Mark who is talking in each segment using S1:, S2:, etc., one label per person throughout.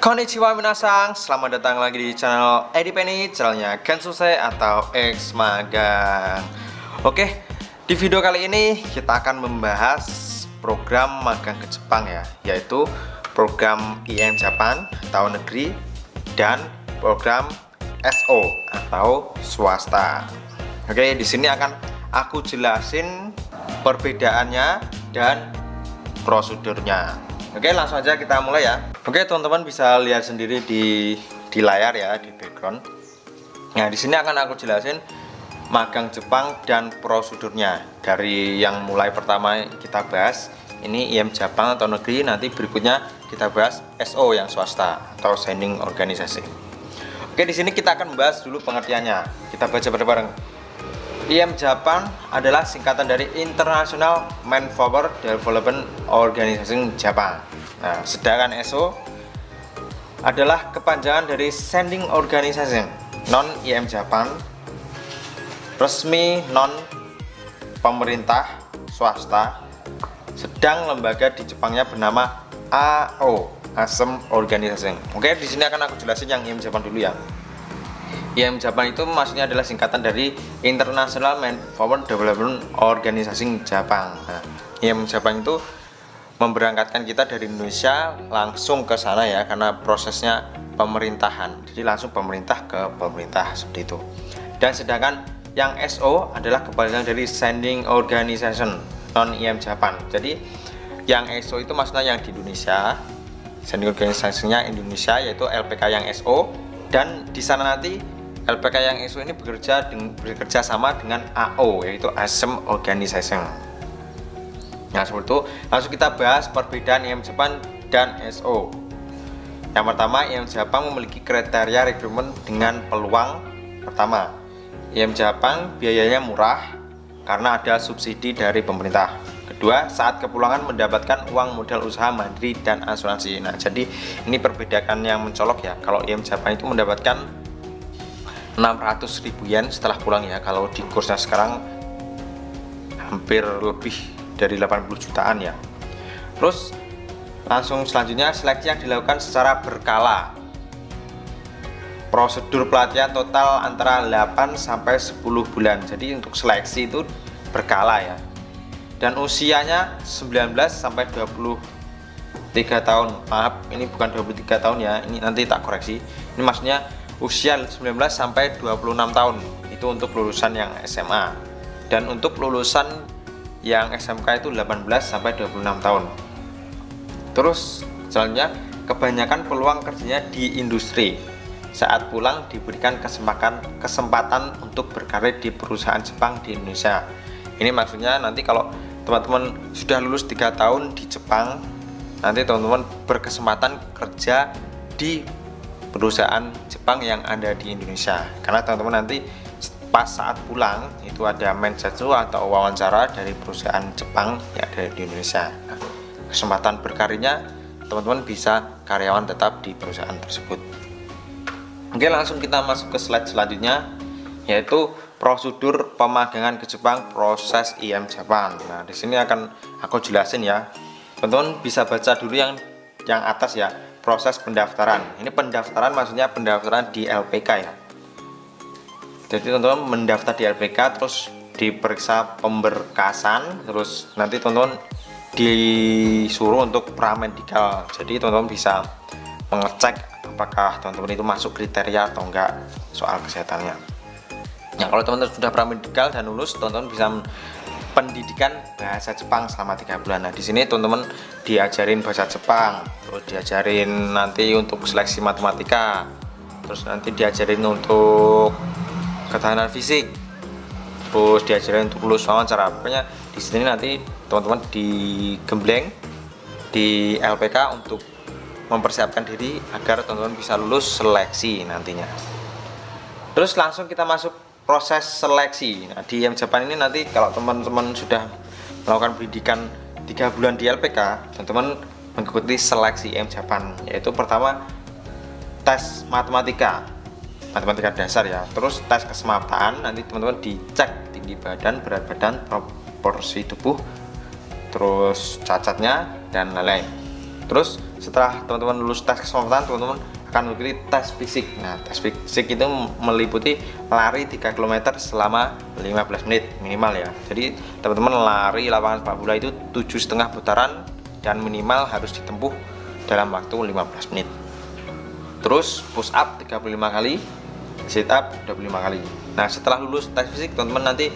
S1: Konnichiwa minasang, selamat datang lagi di channel Edi Penny, channelnya Gensuse atau X Magang. Oke, di video kali ini kita akan membahas program magang ke Jepang ya, yaitu program IM Japan atau negeri dan program SO atau swasta. Oke, di sini akan aku jelasin perbedaannya dan prosedurnya. Oke, langsung aja kita mulai ya. Oke, teman-teman bisa lihat sendiri di layar ya, di background. Nah, di sini akan aku jelasin magang Jepang dan prosedurnya. Dari yang mulai pertama kita bahas ini IM Jepang atau negeri, nanti berikutnya kita bahas SO yang swasta atau sending organisasi. Oke, di sini kita akan membahas dulu pengertiannya. Kita baca bareng-bareng. IM Japan adalah singkatan dari International Manpower Development Organization Japan. Nah, sedangkan SO adalah kepanjangan dari Sending Organization Non IM Japan, resmi non pemerintah swasta, sedang lembaga di Jepangnya bernama AO, Asem Organization. Oke, di sini akan aku jelasin yang IM Japan dulu ya. IM Japan itu maksudnya adalah singkatan dari International Manpower Development Organization Japan. Nah, IM Japan itu memberangkatkan kita dari Indonesia langsung ke sana ya, karena prosesnya pemerintahan. Jadi langsung pemerintah ke pemerintah seperti itu. Dan sedangkan yang SO adalah kepanjangan dari Sending Organization Non IM Japan. Jadi yang SO itu maksudnya yang di Indonesia, Sending Organization-nya Indonesia, yaitu LPK yang SO, dan di sana nanti LPK yang SO ini bekerja sama dengan AO, yaitu Asem Organization. Nah, seperti itu. Langsung kita bahas perbedaan IM Jepang dan SO. Yang pertama, IM Jepang memiliki kriteria rekrutmen dengan peluang. Pertama, IM Jepang biayanya murah karena ada subsidi dari pemerintah. Kedua, saat kepulangan mendapatkan uang modal usaha mandiri dan asuransi. Nah, jadi ini perbedaan yang mencolok ya. Kalau IM Jepang itu mendapatkan 600.000 yen setelah pulang ya. Kalau di kursnya sekarang hampir lebih dari 80 jutaan ya. Terus langsung selanjutnya, seleksi yang dilakukan secara berkala. Prosedur pelatihan total antara 8 sampai 10 bulan. Jadi untuk seleksi itu berkala ya. Dan usianya 19 sampai 23 tahun. Maaf, ini bukan 23 tahun ya. Ini nanti tak koreksi. Ini maksudnya usia 19 sampai 26 tahun. Itu untuk lulusan yang SMA. Dan untuk lulusan yang SMK itu 18 sampai 26 tahun. Terus selanjutnya, kebanyakan peluang kerjanya di industri. Saat pulang diberikan kesempatan untuk berkarir di perusahaan Jepang di Indonesia. Ini maksudnya nanti kalau teman-teman sudah lulus 3 tahun di Jepang, nanti teman-teman berkesempatan kerja di perusahaan Jepang yang ada di Indonesia. Karena teman-teman nanti pas saat pulang itu ada mensetsu atau wawancara dari perusahaan Jepang yang ada di Indonesia. Nah, kesempatan berkarirnya teman-teman bisa karyawan tetap di perusahaan tersebut. Oke, langsung kita masuk ke slide selanjutnya, yaitu prosedur pemagangan ke Jepang, proses IM Japan. Nah, di sini akan aku jelasin ya. Teman-teman bisa baca dulu yang atas ya. Proses pendaftaran. Ini pendaftaran maksudnya pendaftaran di LPK ya. Jadi teman-teman mendaftar di LPK, terus diperiksa pemberkasan, terus nanti teman-teman disuruh untuk pramedikal. Jadi teman-teman bisa mengecek apakah teman-teman itu masuk kriteria atau enggak soal kesehatannya. Nah, kalau teman-teman sudah pramedikal dan lulus, teman-teman bisa pendidikan bahasa Jepang selama 3 bulan. Nah, di sini teman-teman diajarin bahasa Jepang, terus diajarin nanti untuk seleksi matematika, terus nanti diajarin untuk ketahanan fisik, terus diajarin untuk lulus wawancara. Pokoknya di sini nanti teman-teman digembleng di LPK untuk mempersiapkan diri agar teman-teman bisa lulus seleksi nantinya. Terus langsung kita masuk proses seleksi. Nah, di IM Japan ini nanti kalau teman-teman sudah melakukan pendidikan 3 bulan di LPK, teman-teman mengikuti seleksi IM Japan, yaitu pertama tes matematika dasar ya, terus tes kesemaptaan, nanti teman-teman dicek tinggi badan, berat badan, proporsi tubuh, terus cacatnya dan lain-lain. Terus setelah teman-teman lulus tes keselamatan, teman-teman akan mengikuti tes fisik. Nah, tes fisik itu meliputi lari 3 km selama 15 menit minimal ya. Jadi teman-teman lari lapangan sepak bola itu 7,5 putaran dan minimal harus ditempuh dalam waktu 15 menit. Terus push up 35 kali, sit up 25 kali. Nah, setelah lulus tes fisik, teman-teman nanti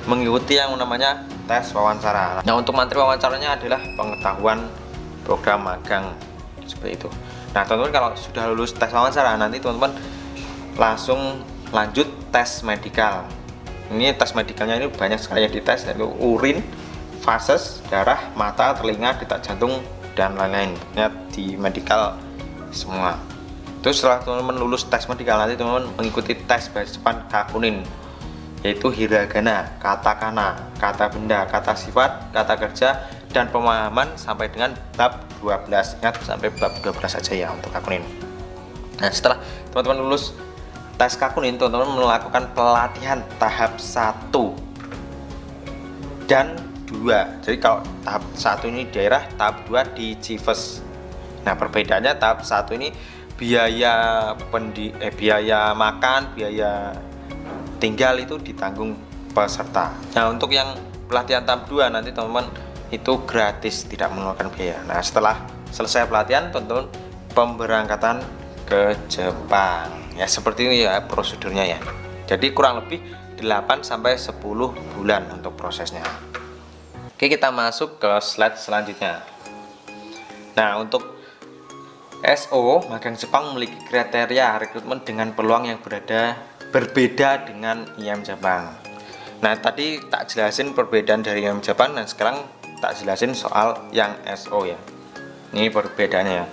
S1: mengikuti yang namanya tes wawancara. Nah, untuk materi wawancaranya adalah pengetahuan program magang seperti itu. Nah, teman-teman kalau sudah lulus tes wawancara, nanti teman-teman langsung lanjut tes medikal. Ini tes medikalnya ini banyak sekali yang dites, yaitu urin, fases, darah, mata, telinga, detak jantung, dan lain-lain. Di medikal semua. Terus setelah teman-teman lulus tes medikal, nanti teman-teman mengikuti tes bahasa Jepang Kakunin, yaitu hiragana, katakana, kata benda, kata sifat, kata kerja, dan pemahaman sampai dengan bab 12. Ingat, sampai bab 12 saja ya untuk Kakunin. Nah, setelah teman-teman lulus tes Kakunin, teman-teman melakukan pelatihan tahap 1 dan 2. Jadi kalau tahap 1 ini daerah, tahap 2 di Cives. Nah, perbedaannya tahap 1 ini biaya makan, biaya tinggal itu ditanggung peserta. Nah, untuk yang pelatihan tahap 2 nanti teman-teman itu gratis, tidak mengeluarkan biaya. Nah, setelah selesai pelatihan, teman-teman pemberangkatan ke Jepang. Ya, seperti ini ya prosedurnya ya. Jadi kurang lebih 8 sampai 10 bulan untuk prosesnya. Oke, kita masuk ke slide selanjutnya. Nah, untuk SO magang Jepang memiliki kriteria rekrutmen dengan peluang yang berbeda dengan IM Jepang. Nah, tadi tak jelasin perbedaan dari IM Jepang, dan sekarang tak jelasin soal yang SO ya. Ini perbedaannya ya.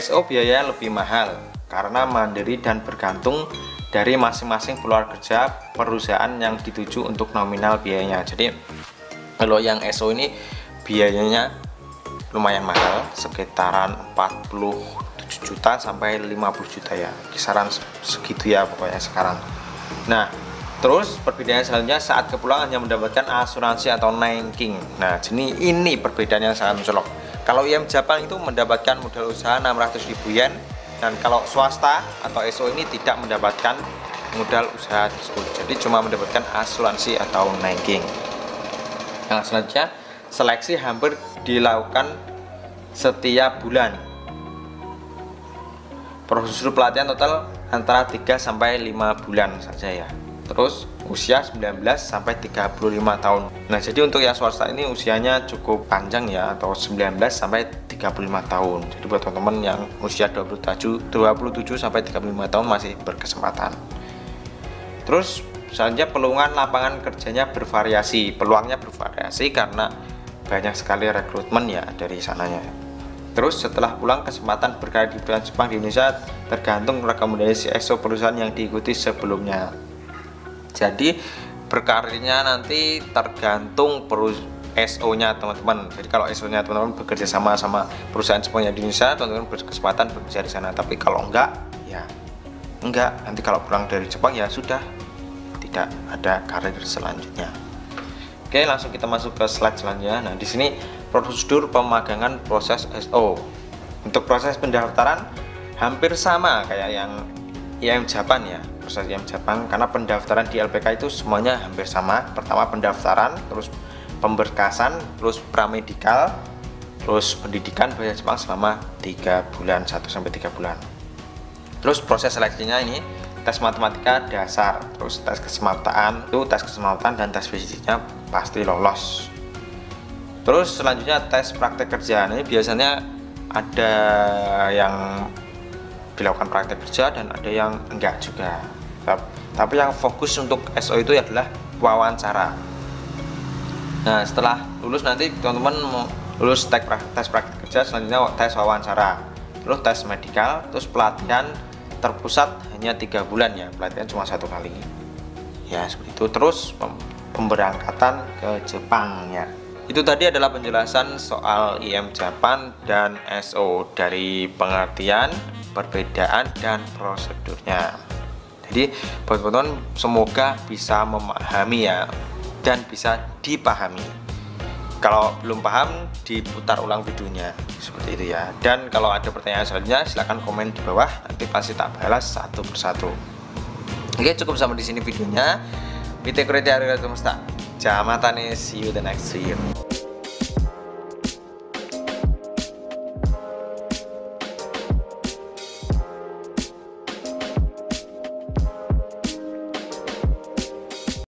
S1: SO biayanya lebih mahal karena mandiri dan bergantung dari masing-masing peluang kerja perusahaan yang dituju untuk nominal biayanya. Jadi kalau yang SO ini biayanya lumayan mahal, sekitaran 47 juta sampai 50 juta ya, kisaran segitu ya pokoknya sekarang. Nah, terus perbedaannya selanjutnya saat kepulangan hanya mendapatkan asuransi atau nanking. Nah, jadi ini perbedaan yang sangat mencolok. Kalau IM Jepang itu mendapatkan modal usaha 600.000 yen, dan kalau swasta atau SO ini tidak mendapatkan modal usaha tersebut, jadi cuma mendapatkan asuransi atau nanking. Nah, selanjutnya seleksi hampir dilakukan setiap bulan. Prosedur pelatihan total antara 3 sampai 5 bulan saja ya. Terus usia 19 sampai 35 tahun. Nah, jadi untuk yang swasta ini usianya cukup panjang ya, atau 19 sampai 35 tahun. Jadi buat teman-teman yang usia 27 sampai 35 tahun masih berkesempatan. Terus selanjutnya peluang lapangan kerjanya bervariasi. Peluangnya bervariasi karena banyak sekali rekrutmen ya dari sananya. Terus setelah pulang, kesempatan berkarir di perusahaan Jepang di Indonesia tergantung rekomendasi SO perusahaan yang diikuti sebelumnya. Jadi berkarirnya nanti tergantung SO-nya teman-teman. Jadi kalau SO-nya teman-teman bekerja sama perusahaan Jepang yang di Indonesia, teman-teman berkesempatan bekerja di sana. Tapi kalau enggak, ya enggak. Nanti kalau pulang dari Jepang ya sudah, tidak ada karir selanjutnya. Oke, langsung kita masuk ke slide selanjutnya. Nah, di sini prosedur pemagangan proses SO. Untuk proses pendaftaran hampir sama kayak yang IM Jepang ya, proses IM Jepang, karena pendaftaran di LPK itu semuanya hampir sama. Pertama pendaftaran, terus pemberkasan, terus pramedikal, terus pendidikan bahasa Jepang selama 3 bulan, 1 sampai 3 bulan. Terus proses seleksinya ini tes matematika dasar, terus tes kesemaptaan, dan tes fisiknya pasti lolos. Terus selanjutnya tes praktek kerja. Ini biasanya ada yang dilakukan praktek kerja dan ada yang enggak juga. Tapi yang fokus untuk SO itu adalah wawancara. Nah, setelah lulus nanti teman-teman lulus tes praktek kerja, selanjutnya tes wawancara, terus tes medikal, terus pelatihan terpusat hanya 3 bulan ya, pelatihan cuma 1 kali ya, seperti itu. Terus pemberangkatan ke Jepang ya. Itu tadi adalah penjelasan soal IM Jepang dan SO, dari pengertian, perbedaan, dan prosedurnya. Jadi buat teman-teman semoga bisa memahami ya, dan bisa dipahami. Kalau belum paham, diputar ulang videonya seperti itu ya. Dan kalau ada pertanyaan selanjutnya silahkan komen di bawah, nanti pasti tak balas satu persatu. Oke, cukup sampai di sini videonya. Vite Kurete Semesta. Jamatane, see you the next video.